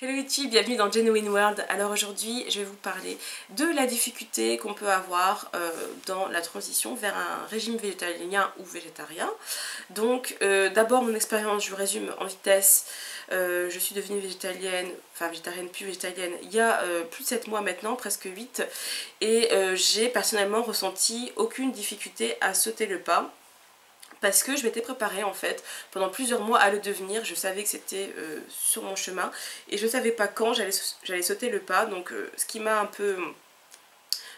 Hello YouTube, bienvenue dans Genuine World. Alors aujourd'hui je vais vous parler de la difficulté qu'on peut avoir dans la transition vers un régime végétalien ou végétarien. Donc d'abord mon expérience, je vous résume en vitesse. Je suis devenue végétalienne, enfin végétarienne puis végétalienne il y a plus de 7 mois maintenant, presque 8. Et j'ai personnellement ressenti aucune difficulté à sauter le pas. Parce que je m'étais préparée en fait pendant plusieurs mois à le devenir, je savais que c'était sur mon chemin et je ne savais pas quand j'allais sauter le pas. Donc ce qui m'a un peu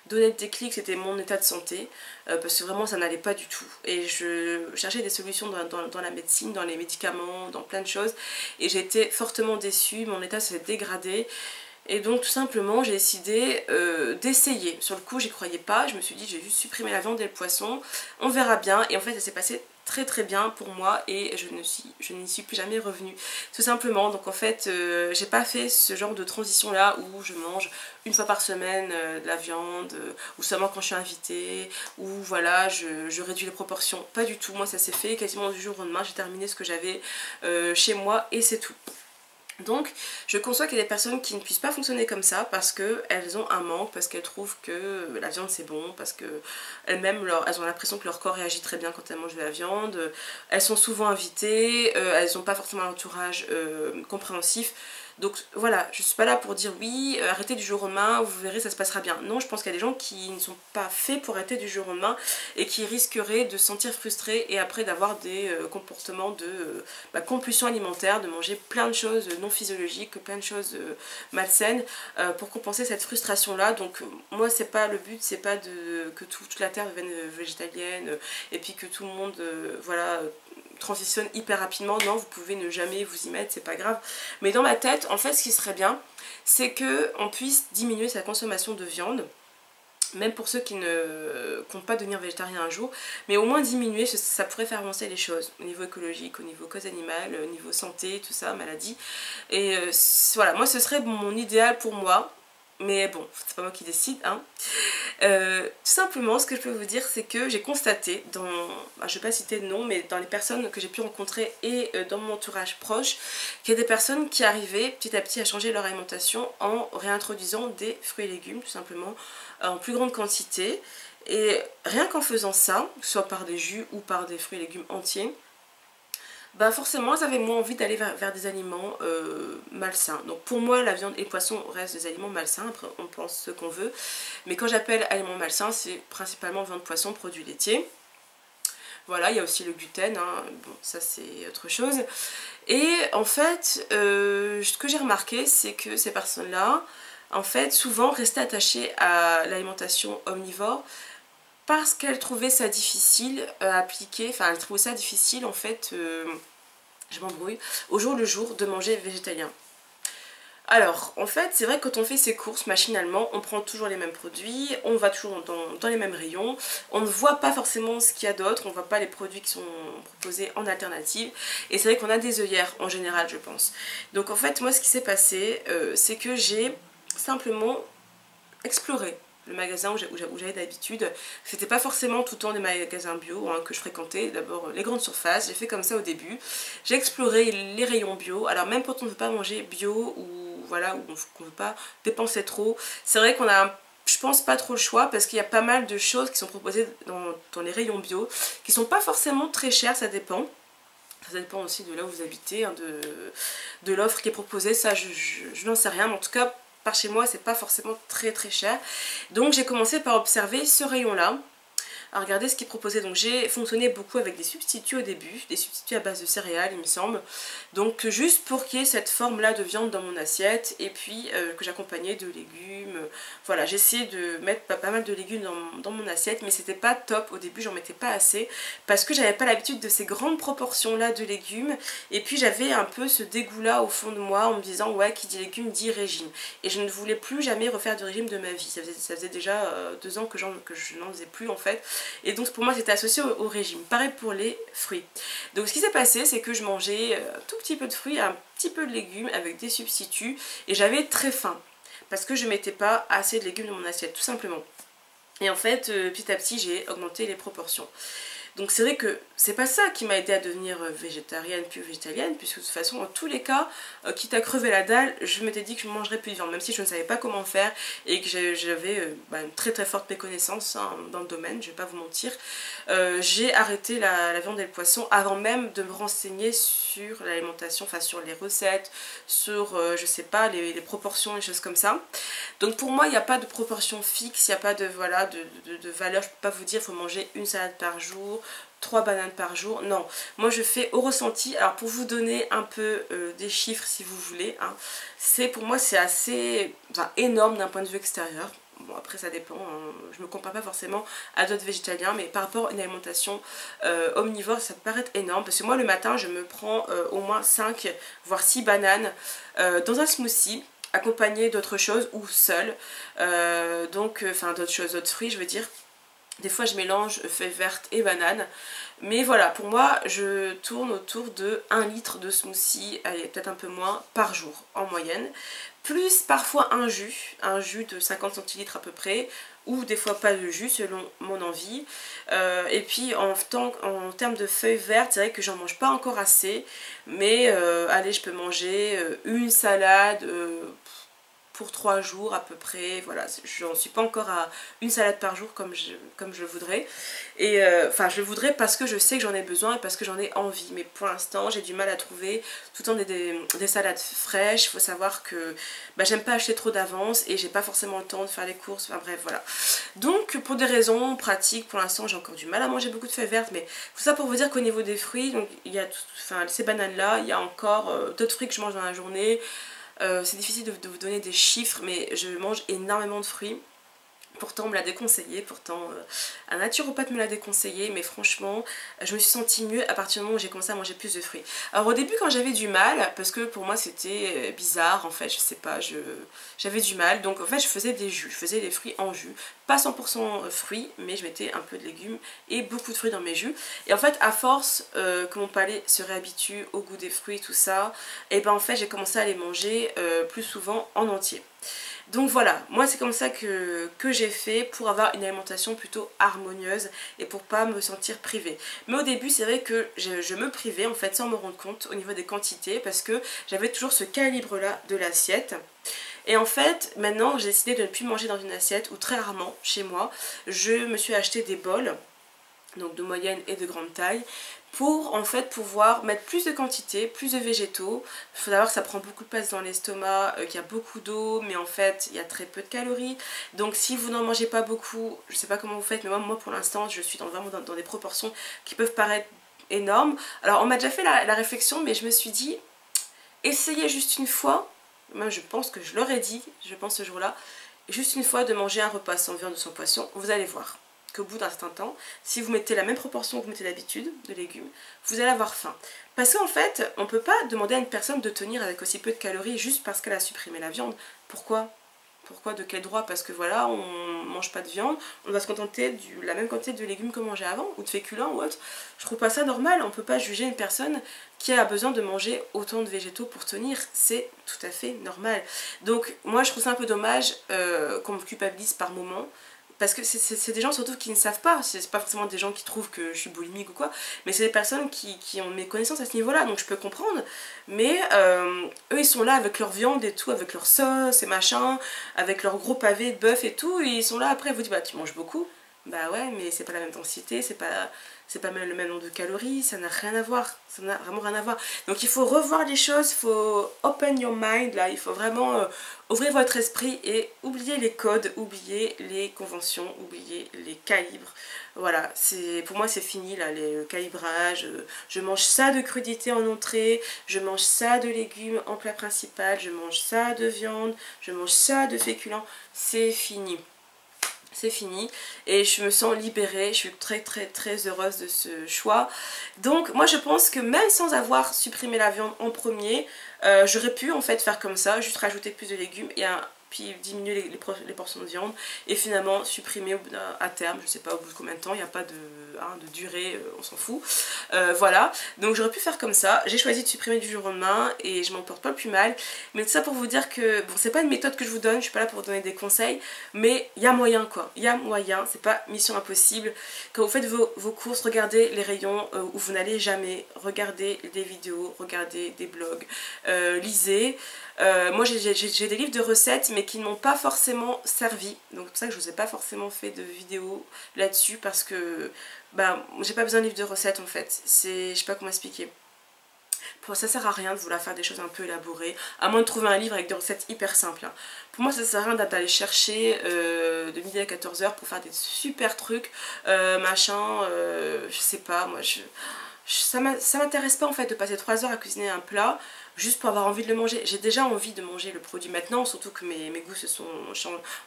donné le déclic, c'était mon état de santé, parce que vraiment ça n'allait pas du tout et je cherchais des solutions dans la médecine, dans les médicaments, dans plein de choses et j'ai été fortement déçue, mon état s'est dégradé. Et donc tout simplement j'ai décidé d'essayer. Sur le coup j'y croyais pas, je me suis dit je vais juste supprimer la viande et le poisson, on verra bien. Et en fait ça s'est passé très bien pour moi et je n'y suis plus jamais revenue. Tout simplement, donc en fait j'ai pas fait ce genre de transition là où je mange une fois par semaine de la viande, ou seulement quand je suis invitée, ou voilà je réduis les proportions. Pas du tout, moi ça s'est fait quasiment du jour au lendemain, j'ai terminé ce que j'avais chez moi et c'est tout. Donc je conçois qu'il y a des personnes qui ne puissent pas fonctionner comme ça parce qu'elles ont un manque, parce qu'elles trouvent que la viande c'est bon, parce qu'elles-mêmes elles ont l'impression que leur corps réagit très bien quand elles mangent de la viande, elles sont souvent invitées, elles n'ont pas forcément un entourage compréhensif. Donc voilà, je suis pas là pour dire oui, arrêtez du jour au lendemain, vous verrez ça se passera bien. Non, je pense qu'il y a des gens qui ne sont pas faits pour arrêter du jour au lendemain et qui risqueraient de se sentir frustrés et après d'avoir des comportements de compulsion alimentaire, de manger plein de choses non physiologiques, plein de choses malsaines pour compenser cette frustration là. Donc moi c'est pas le but, c'est pas que toute la terre devienne végétalienne et puis que tout le monde voilà transitionne hyper rapidement. Non, vous pouvez ne jamais vous y mettre, c'est pas grave. Mais dans ma tête, en fait, ce qui serait bien, c'est qu'on puisse diminuer sa consommation de viande, même pour ceux qui ne comptent pas devenir végétarien un jour, mais au moins diminuer, ça pourrait faire avancer les choses, au niveau écologique, au niveau cause animale, au niveau santé, tout ça, maladie. Et voilà, moi ce serait mon idéal pour moi, mais bon, c'est pas moi qui décide, hein. Tout simplement, ce que je peux vous dire, c'est que j'ai constaté dans, je vais pas citer de nom, mais dans les personnes que j'ai pu rencontrer et dans mon entourage proche, qu'il y a des personnes qui arrivaient petit à petit à changer leur alimentation en réintroduisant des fruits et légumes, tout simplement, en plus grande quantité. Et rien qu'en faisant ça, soit par des jus ou par des fruits et légumes entiers, bah forcément elles avaient moins envie d'aller vers des aliments malsains. Donc pour moi la viande et le poisson restent des aliments malsains, après on pense ce qu'on veut. Mais quand j'appelle aliments malsains, c'est principalement viande, poisson, produits laitiers. Voilà, il y a aussi le gluten, hein. Bon ça c'est autre chose. Et en fait, ce que j'ai remarqué, c'est que ces personnes-là, en fait, souvent restaient attachées à l'alimentation omnivore parce qu'elles trouvaient ça difficile à appliquer, enfin elles trouvaient ça difficile en fait, je m'embrouille, au jour le jour de manger végétalien. Alors en fait c'est vrai que quand on fait ses courses machinalement, on prend toujours les mêmes produits, on va toujours dans les mêmes rayons, on ne voit pas forcément ce qu'il y a d'autre, on ne voit pas les produits qui sont proposés en alternative, et c'est vrai qu'on a des œillères en général je pense. Donc en fait moi ce qui s'est passé, c'est que j'ai simplement exploré le magasin où j'allais d'habitude. C'était pas forcément tout le temps des magasins bio hein, que je fréquentais, d'abord les grandes surfaces, j'ai fait comme ça au début. J'ai exploré les rayons bio, alors même quand on ne veut pas manger bio ou voilà, ou qu'on ne veut pas dépenser trop, c'est vrai qu'on a je pense pas trop le choix parce qu'il y a pas mal de choses qui sont proposées dans les rayons bio qui sont pas forcément très chères, ça dépend. Ça dépend aussi de là où vous habitez, hein, de l'offre qui est proposée, ça je n'en sais rien, mais en tout cas par chez moi c'est pas forcément très cher. Donc j'ai commencé par observer ce rayon là, à regarder ce qui est proposé. Donc j'ai fonctionné beaucoup avec des substituts au début, des substituts à base de céréales il me semble, donc juste pour qu'il y ait cette forme là de viande dans mon assiette et puis que j'accompagnais de légumes. Voilà, j'ai essayé de mettre pas mal de légumes dans mon assiette, mais c'était pas top au début, j'en mettais pas assez parce que j'avais pas l'habitude de ces grandes proportions là de légumes, et puis j'avais un peu ce dégoût là au fond de moi en me disant ouais, qui dit légumes dit régime, et je ne voulais plus jamais refaire de régime de ma vie. Ça faisait déjà 2 ans que je n'en faisais plus en fait. Et donc pour moi c'était associé au régime. Pareil pour les fruits. Donc ce qui s'est passé c'est que je mangeais un tout petit peu de fruits, un petit peu de légumes avec des substituts, et j'avais très faim parce que je mettais pas assez de légumes dans mon assiette tout simplement. Et en fait petit à petit j'ai augmenté les proportions. Donc c'est vrai que c'est pas ça qui m'a aidé à devenir végétarienne puis végétalienne, puisque de toute façon dans tous les cas, quitte à crever la dalle, je m'étais dit que je ne mangerais plus de viande, même si je ne savais pas comment faire et que j'avais une très forte méconnaissance hein, dans le domaine, je vais pas vous mentir. J'ai arrêté la viande et le poisson avant même de me renseigner sur l'alimentation, enfin sur les recettes, sur je sais pas, les proportions, les choses comme ça. Donc pour moi il n'y a pas de proportion fixe, il n'y a pas de, voilà, de valeur, je peux pas vous dire il faut manger une salade par jour, 3 bananes par jour, non. Moi je fais au ressenti, alors pour vous donner un peu des chiffres si vous voulez, hein, pour moi c'est assez énorme d'un point de vue extérieur. Bon après ça dépend, hein. Je me compare pas forcément à d'autres végétaliens, mais par rapport à une alimentation omnivore ça peut paraître énorme, parce que moi le matin je me prends au moins 5 voire 6 bananes dans un smoothie, accompagné d'autres choses ou seul, enfin d'autres choses, d'autres fruits je veux dire. Des fois je mélange feuilles vertes et bananes. Mais voilà, pour moi je tourne autour de 1 litre de smoothie, allez peut-être un peu moins, par jour en moyenne. Plus parfois un jus de 50 centilitres à peu près, ou des fois pas de jus selon mon envie. Et puis en termes de feuilles vertes, c'est vrai que j'en mange pas encore assez. Mais allez, je peux manger une salade pour 3 jours à peu près, voilà, j'en suis pas encore à une salade par jour comme je le voudrais, et enfin je le voudrais parce que je sais que j'en ai besoin et parce que j'en ai envie, mais pour l'instant j'ai du mal à trouver tout le temps des salades fraîches. Il faut savoir que j'aime pas acheter trop d'avance et j'ai pas forcément le temps de faire les courses, enfin bref voilà. Donc pour des raisons pratiques, pour l'instant j'ai encore du mal à manger beaucoup de feuilles vertes, mais tout ça pour vous dire qu'au niveau des fruits, donc il y a ces bananes là, il y a encore d'autres fruits que je mange dans la journée. C'est difficile de vous donner des chiffres, mais je mange énormément de fruits. Pourtant on me l'a déconseillé, un naturopathe me l'a déconseillé, mais franchement je me suis sentie mieux à partir du moment où j'ai commencé à manger plus de fruits. Alors au début quand j'avais du mal, parce que pour moi c'était bizarre en fait, je sais pas, j'avais du mal, donc en fait je faisais des jus, je faisais des fruits en jus, pas 100% fruits, mais je mettais un peu de légumes et beaucoup de fruits dans mes jus. Et en fait à force que mon palais se réhabitue au goût des fruits, tout ça, et ben en fait j'ai commencé à les manger plus souvent en entier. Donc voilà, moi c'est comme ça que j'ai fait pour avoir une alimentation plutôt harmonieuse et pour pas me sentir privée. Mais au début c'est vrai que je me privais en fait sans me rendre compte au niveau des quantités, parce que j'avais toujours ce calibre là de l'assiette. Et en fait maintenant j'ai décidé de ne plus manger dans une assiette, ou très rarement chez moi. Je me suis acheté des bols, donc de moyenne et de grande taille, pour en fait pouvoir mettre plus de quantité, plus de végétaux. Il faut savoir que ça prend beaucoup de place dans l'estomac, qu'il y a beaucoup d'eau, mais en fait il y a très peu de calories. Donc si vous n'en mangez pas beaucoup, je sais pas comment vous faites, mais moi pour l'instant je suis vraiment dans des proportions qui peuvent paraître énormes. Alors on m'a déjà fait la réflexion, mais je me suis dit, essayez juste une fois, moi je pense que je l'aurais dit, je pense ce jour-là, juste une fois de manger un repas sans viande ou sans poisson, vous allez voir qu'au bout d'un certain temps, si vous mettez la même proportion que vous mettez d'habitude de légumes, vous allez avoir faim. Parce qu'en fait, on ne peut pas demander à une personne de tenir avec aussi peu de calories juste parce qu'elle a supprimé la viande. Pourquoi ? Pourquoi, de quel droit? Parce que voilà, on mange pas de viande, on va se contenter de la même quantité de légumes qu'on mangeait avant, ou de féculents ou autre. Je trouve pas ça normal, on peut pas juger une personne qui a besoin de manger autant de végétaux pour tenir, c'est tout à fait normal. Donc moi je trouve ça un peu dommage qu'on me culpabilise par moment, parce que c'est des gens surtout qui ne savent pas, c'est pas forcément des gens qui trouvent que je suis boulimique ou quoi, mais c'est des personnes qui ont mes connaissances à ce niveau-là, donc je peux comprendre, mais eux ils sont là avec leur viande et tout, avec leur sauce et machin, avec leur gros pavé de bœuf et tout, et ils sont là après, ils vous disent bah tu manges beaucoup, bah ouais mais c'est pas la même densité, c'est pas même le même nombre de calories, ça n'a rien à voir, ça n'a vraiment rien à voir. Donc il faut revoir les choses, il faut open your mind, là, il faut vraiment ouvrir votre esprit et oublier les codes, oublier les conventions, oublier les calibres. Voilà, pour moi c'est fini là, le calibrage, je mange ça de crudité en entrée, je mange ça de légumes en plat principal, je mange ça de viande, je mange ça de féculents, c'est fini. C'est fini et je me sens libérée, je suis très heureuse de ce choix. Donc moi je pense que même sans avoir supprimé la viande en premier, j'aurais pu en fait faire comme ça, juste rajouter plus de légumes et puis diminuer les portions de viande et finalement supprimer à terme, je sais pas au bout de combien de temps, il n'y a pas de durée, on s'en fout. Voilà, donc j'aurais pu faire comme ça, j'ai choisi de supprimer du jour au lendemain et je m'en porte pas le plus mal. Mais tout ça pour vous dire que, bon, c'est pas une méthode que je vous donne, je suis pas là pour vous donner des conseils, mais il y a moyen quoi, il y a moyen, c'est pas mission impossible. Quand vous faites vos courses, regardez les rayons où vous n'allez jamais, regardez des vidéos, regardez des blogs, lisez. Moi j'ai des livres de recettes mais qui n'ont pas forcément servi, donc c'est pour ça que je vous ai pas forcément fait de vidéo là-dessus parce que bah, j'ai pas besoin de livre de recettes en fait, je sais pas comment expliquer. Ça sert à rien de vouloir faire des choses un peu élaborées, à moins de trouver un livre avec des recettes hyper simples. Pour moi ça sert à rien d'aller chercher de midi à 14h pour faire des super trucs, machin, je sais pas, moi ça m'intéresse pas en fait de passer 3 heures à cuisiner un plat juste pour avoir envie de le manger. J'ai déjà envie de manger le produit maintenant, surtout que mes goûts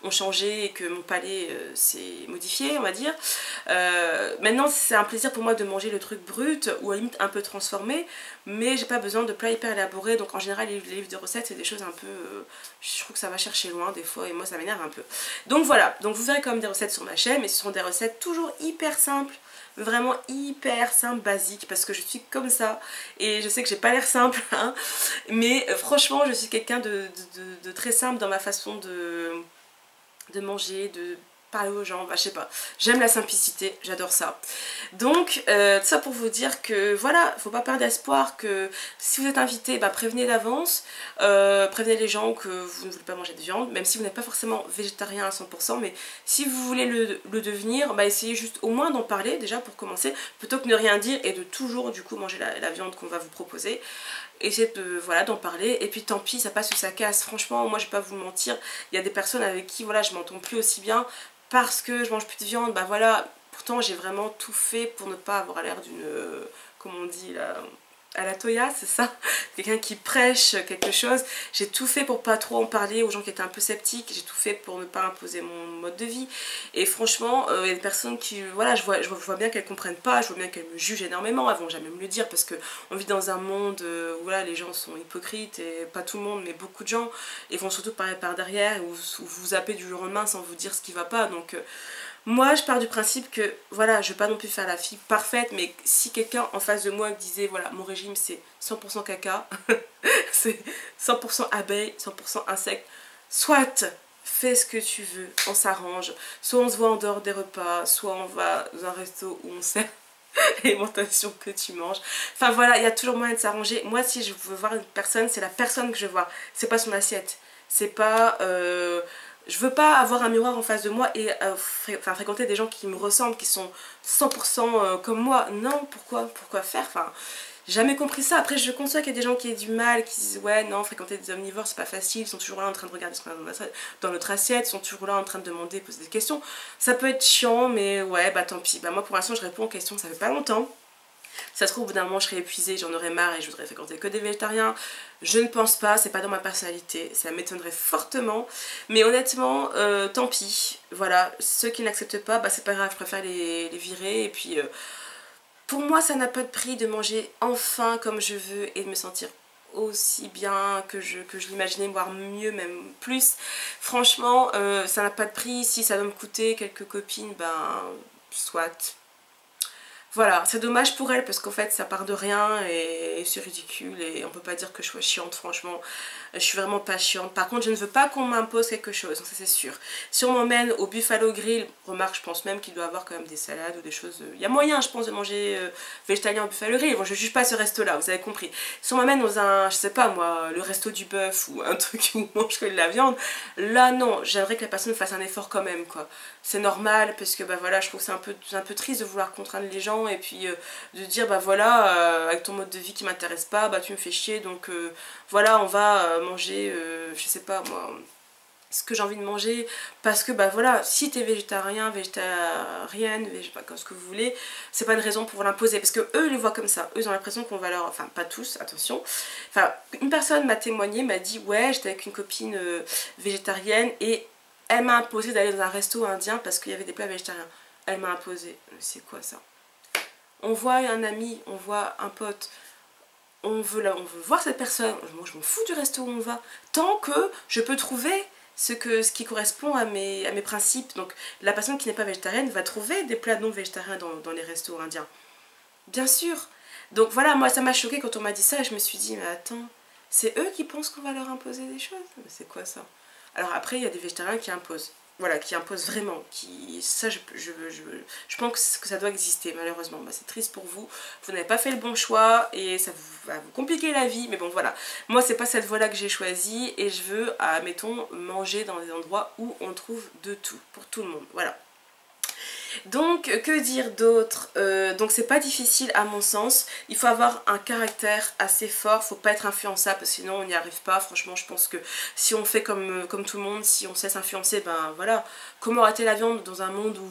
ont changé et que mon palais s'est modifié, on va dire. Maintenant c'est un plaisir pour moi de manger le truc brut ou à la limite un peu transformé, mais j'ai pas besoin de plats hyper élaborés. Donc en général les livres de recettes c'est des choses un peu, je trouve que ça va chercher loin des fois et moi ça m'énerve un peu. Donc voilà, donc vous verrez quand même des recettes sur ma chaîne, mais ce sont des recettes toujours hyper simples, vraiment hyper simple, basique, parce que je suis comme ça et je sais que j'ai pas l'air simple hein, mais franchement je suis quelqu'un de très simple dans ma façon de manger, de parler aux gens, bah, je sais pas, j'aime la simplicité, j'adore ça. Donc tout ça pour vous dire que voilà, faut pas perdre espoir, que si vous êtes invité, bah, prévenez d'avance, prévenez les gens que vous ne voulez pas manger de viande, même si vous n'êtes pas forcément végétarien à 100%, mais si vous voulez le devenir, bah, essayez juste au moins d'en parler déjà pour commencer, plutôt que ne rien dire et de toujours du coup manger la viande qu'on va vous proposer. Essayez voilà, d'en parler et puis tant pis, ça passe ou ça casse. Franchement moi je vais pas vous mentir, il y a des personnes avec qui voilà je m'entends plus aussi bien parce que je mange plus de viande, bah voilà, pourtant j'ai vraiment tout fait pour ne pas avoir l'air d'une, comment on dit là, à la Toya, c'est ça, quelqu'un qui prêche quelque chose. J'ai tout fait pour pas trop en parler aux gens qui étaient un peu sceptiques, j'ai tout fait pour ne pas imposer mon mode de vie. Et franchement, il y a des personnes qui, voilà, je vois bien qu'elles comprennent pas, je vois bien qu'elles me jugent énormément, elles vont jamais me le dire parce qu'on vit dans un monde où voilà, les gens sont hypocrites, et pas tout le monde, mais beaucoup de gens, et vont surtout parler par derrière, ou vous zappez du jour au lendemain sans vous dire ce qui va pas, donc... moi je pars du principe que voilà, je vais pas non plus faire la fille parfaite, mais si quelqu'un en face de moi me disait voilà, mon régime c'est 100% caca, c'est 100% abeille, 100% insecte, soit fais ce que tu veux, on s'arrange, soit on se voit en dehors des repas, soit on va dans un resto où on sait l'alimentation que tu manges, enfin voilà, il y a toujours moyen de s'arranger. Moi si je veux voir une personne, c'est la personne que je vois, c'est pas son assiette, c'est pas... je veux pas avoir un miroir en face de moi et fréquenter des gens qui me ressemblent, qui sont 100% comme moi. Non, pourquoi faire, enfin, j'ai jamais compris ça. Après je conçois qu'il y a des gens qui aient du mal, qui disent ouais non, fréquenter des omnivores c'est pas facile, ils sont toujours là en train de regarder ce qu'on a dans notre assiette, ils sont toujours là en train de demander, poser des questions. Ça peut être chiant mais ouais bah tant pis. Bah moi pour l'instant je réponds aux questions, ça fait pas longtemps. Si ça se trouve au bout d'un moment je serais épuisée, j'en aurais marre et je voudrais fréquenter que des végétariens. Je ne pense pas, c'est pas dans ma personnalité, ça m'étonnerait fortement. Mais honnêtement, tant pis. Voilà, ceux qui n'acceptent pas, bah c'est pas grave, je préfère les virer. Et puis pour moi ça n'a pas de prix de manger enfin comme je veux et de me sentir aussi bien que je l'imaginais, voire mieux, même plus. Franchement, ça n'a pas de prix. Si ça doit me coûter quelques copines, ben soit. Voilà, c'est dommage pour elle parce qu'en fait ça part de rien et c'est ridicule et on peut pas dire que je sois chiante, franchement je suis vraiment pas chiante. Par contre je ne veux pas qu'on m'impose quelque chose, ça c'est sûr. Si on m'emmène au Buffalo Grill, remarque je pense même qu'il doit avoir quand même des salades ou des choses, il y a moyen je pense de manger végétalien au Buffalo Grill, bon je juge pas ce resto là, vous avez compris. Si on m'amène dans un, je sais pas moi, le resto du bœuf ou un truc où on mange que de la viande, là non, j'aimerais que la personne fasse un effort quand même quoi. C'est normal parce que bah voilà, je trouve que c'est un peu triste de vouloir contraindre les gens et puis de dire bah voilà, avec ton mode de vie qui m'intéresse pas, bah tu me fais chier donc voilà, on va manger, je sais pas moi, ce que j'ai envie de manger parce que bah voilà, si t'es végétarien, végétarienne, comme ce que vous voulez, c'est pas une raison pour l'imposer parce que eux ils le voient comme ça, eux ils ont l'impression qu'on va leur, enfin pas tous, attention, enfin une personne m'a témoigné, m'a dit ouais j'étais avec une copine végétarienne et elle m'a imposé d'aller dans un resto indien parce qu'il y avait des plats végétariens. Elle m'a imposé. C'est quoi ça? On voit un ami, on voit un pote, on veut voir cette personne. Moi je m'en fous du resto où on va. Tant que je peux trouver ce qui correspond à mes principes. Donc la personne qui n'est pas végétarienne va trouver des plats non végétariens dans les restos indiens. Bien sûr. Donc voilà, moi ça m'a choqué quand on m'a dit ça, et je me suis dit, mais attends, c'est eux qui pensent qu'on va leur imposer des choses? Mais c'est quoi ça? Alors après, il y a des végétariens qui imposent. Voilà, qui imposent vraiment. Ça, je pense que ça doit exister, malheureusement. Bah, c'est triste pour vous. Vous n'avez pas fait le bon choix et ça va vous compliquer la vie. Mais bon, voilà. Moi, c'est pas cette voie-là que j'ai choisie et je veux, admettons, manger dans des endroits où on trouve de tout, pour tout le monde. Voilà. Donc que dire d'autre, donc c'est pas difficile à mon sens, il faut avoir un caractère assez fort, faut pas être influençable parce que sinon on n'y arrive pas. Franchement je pense que si on fait comme tout le monde, si on se laisse influencer, ben voilà, comment rater la viande dans un monde où,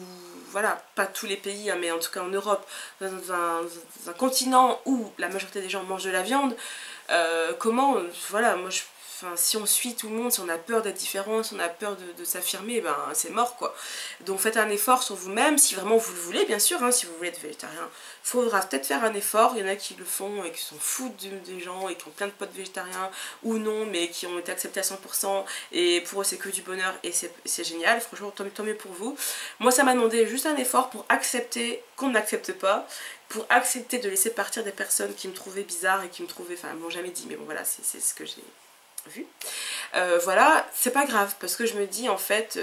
voilà, pas tous les pays hein, mais en tout cas en Europe, dans un continent où la majorité des gens mangent de la viande, comment, voilà, moi je... Enfin, si on suit tout le monde, si on a peur d'être différent, si on a peur de s'affirmer, ben c'est mort quoi. Donc faites un effort sur vous-même, si vraiment vous le voulez, bien sûr, hein, si vous voulez être végétarien. Il faudra peut-être faire un effort, il y en a qui le font et qui s'en foutent des gens et qui ont plein de potes végétariens ou non, mais qui ont été acceptés à 100% et pour eux c'est que du bonheur et c'est génial, franchement tant mieux pour vous. Moi ça m'a demandé juste un effort pour accepter qu'on n'accepte pas, pour accepter de laisser partir des personnes qui me trouvaient bizarres et qui me trouvaient, enfin, m'ont jamais dit, mais bon voilà, c'est ce que j'ai vu. Voilà, c'est pas grave parce que je me dis en fait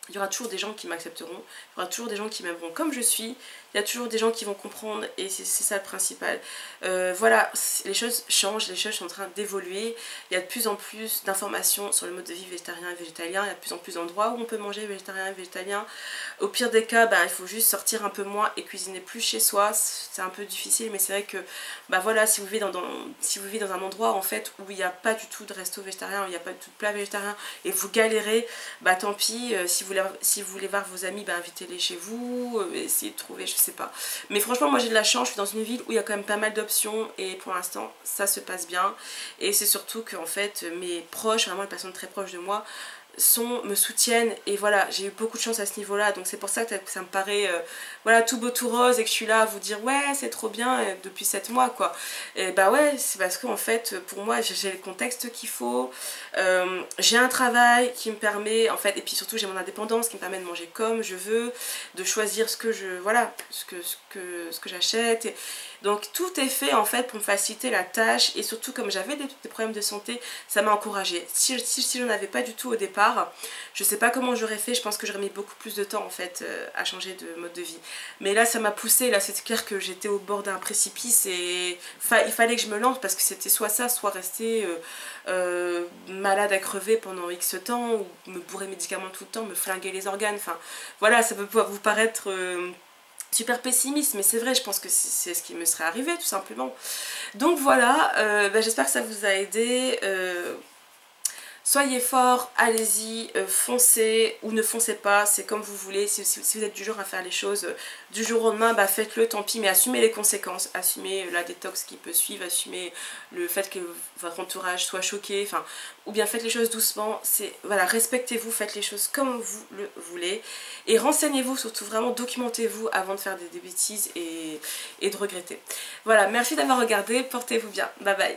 il y aura toujours des gens qui m'accepteront, il y aura toujours des gens qui m'aimeront comme je suis, il y a toujours des gens qui vont comprendre et c'est ça le principal. Voilà, les choses changent, les choses sont en train d'évoluer, il y a de plus en plus d'informations sur le mode de vie végétarien et végétalien, il y a de plus en plus d'endroits où on peut manger végétarien et végétalien. Au pire des cas, bah, il faut juste sortir un peu moins et cuisiner plus chez soi, c'est un peu difficile mais c'est vrai que bah voilà, si vous vivez dans un endroit en fait où il n'y a pas du tout de resto végétarien, où il n'y a pas du tout de plat végétarien et vous galérez, bah tant pis, si vous voulez voir vos amis, bah invitez-les chez vous, essayez de trouver, je sais pas. Mais franchement moi j'ai de la chance, je suis dans une ville où il y a quand même pas mal d'options et pour l'instant ça se passe bien. Et c'est surtout que en fait mes proches, vraiment les personnes très proches de moi, me soutiennent et voilà, j'ai eu beaucoup de chance à ce niveau là, donc c'est pour ça que ça me paraît voilà, tout beau tout rose et que je suis là à vous dire ouais c'est trop bien depuis 7 mois quoi. Et bah ouais, c'est parce que en fait pour moi j'ai le contexte qu'il faut, j'ai un travail qui me permet en fait, et puis surtout j'ai mon indépendance qui me permet de manger comme je veux, de choisir ce que je, voilà, ce que j'achète, donc tout est fait en fait pour me faciliter la tâche et surtout comme j'avais des problèmes de santé, ça m'a encouragée. Si j'en avais pas du tout au départ, je sais pas comment j'aurais fait, je pense que j'aurais mis beaucoup plus de temps en fait à changer de mode de vie. Mais là ça m'a poussée, là c'est clair que j'étais au bord d'un précipice et il fallait que je me lance parce que c'était soit ça, soit rester malade à crever pendant X temps ou me bourrer médicaments tout le temps, me flinguer les organes, enfin voilà, ça peut vous paraître... super pessimiste mais c'est vrai, je pense que c'est ce qui me serait arrivé tout simplement. Donc voilà, j'espère que ça vous a aidé. Soyez forts, allez-y, foncez ou ne foncez pas, c'est comme vous voulez. Si vous êtes du genre à faire les choses du jour au lendemain, bah faites-le, tant pis, mais assumez les conséquences, assumez la détox qui peut suivre, assumez le fait que votre entourage soit choqué, enfin, ou bien faites les choses doucement. Voilà, respectez-vous, faites les choses comme vous le voulez et renseignez-vous, surtout vraiment documentez-vous avant de faire des bêtises et de regretter. Voilà, merci d'avoir regardé, portez-vous bien, bye bye.